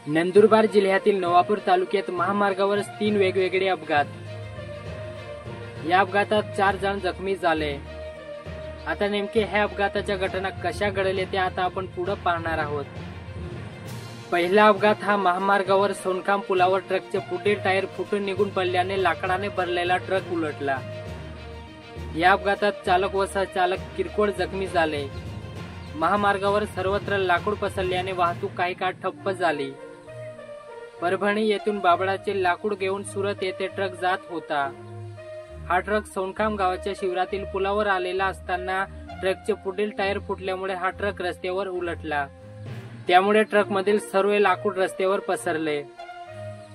नंदुरबार जिल्ह्यातील नवापूर तालुक्यात महामार्गावर 3 वेगवेगळे अपघात। या अपघातात 4 जण जखमी झाले। आता नेमके ह्या अपघाताच्या घटना कशा घडल्या ते आता आपण पुढे पाहणार आहोत। पहिला अपघात हा महामार्गावर सोनखाम पुलावर ट्रकचे पुढील टायर फुटून निघून पडल्याने लाकडाने भरलेला ट्रक उलटला। या अपघातात चालक व सहचालक किरकोळ जखमी झाले। महामार्गावर सर्वत्र लाकूड पसरल्याने वाहतूक काही काळ ठप्प झाली। परभणी येथून बाभळाचे लाकूड घेऊन सुरत येथे ट्रक जात होता। हा ट्रक सोनखाम गावाच्या शिवारातील पुलावर आलेला असताना ट्रकचे पुढील टायर फुटल्यामुळे हा ट्रक रस्त्यावर उलटला। त्यामुळे ट्रकमधील सर्व लाकूड रस्त्यावर पसरले।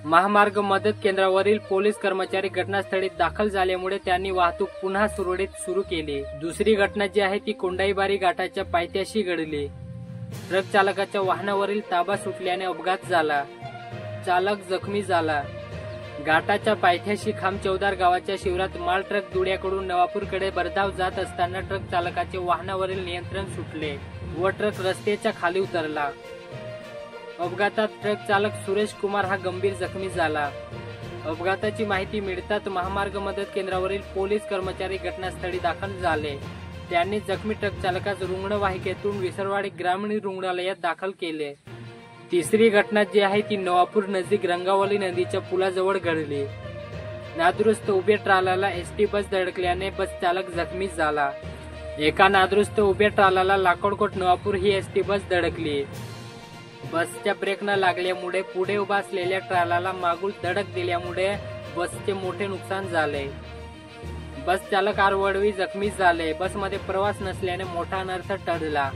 महामार्ग मदत केंद्रावरील पोलीस कर्मचारी घटनास्थळी दाखल झाल्यामुळे त्यांनी वाहतूक पुन्हा सुरळीत सुरू केली। दुसरी घटना जी आहे ती कोंडाईबारी घाटाच्या पायथ्याशी घडली। ट्रक चालकाच्या वाहनावरील ताबा सुटल्याने अपघात झाला। चालक जखमी झाला। घाटाच्या पायथ्याशी खामचौदार गावाच्या शिवारात माल ट्रक दुड्याकडून नवापूरकडे भरधाव जात असताना ट्रक चालकाचे वाहनावरील नियंत्रण सुटले व ट्रक रस्त्याच्या खाली उतरला। अपघातात ट्रक चालक सुरेश कुमार हा गंभीर जखमी झाला। अपघाताची माहिती मिळताच महामार्ग मदत केंद्रावरील पोलीस कर्मचारी घटनास्थळी दाखल झाले। त्यांनी जखमी ट्रक चालकास रुग्णवाहिकेतून विसरवाडी ग्रामीण रुग्णालयात दाखल केले। तिसरी घटना जी आहे ती नवापूर नजीक रंगावली नदीच्या पुलाजवळ घडली। नादुरुस्त उभ्या ट्रालाला एसटी बस धडकल्याने बस चालक जखमी झाला। एका नादुरुस्त उभ्या ट्रालाला लाकडकोट नवापूर ही एसटी बस धडकली। बसच्या ब्रेक न लागल्यामुळे पुढे उभा असलेल्या ट्रालाला मागून धडक दिल्यामुळे बसचे मोठे नुकसान झाले। बस चालक आरवडवी जखमी झाले। बसमध्ये प्रवास नसल्याने मोठा अनर्थ टळला।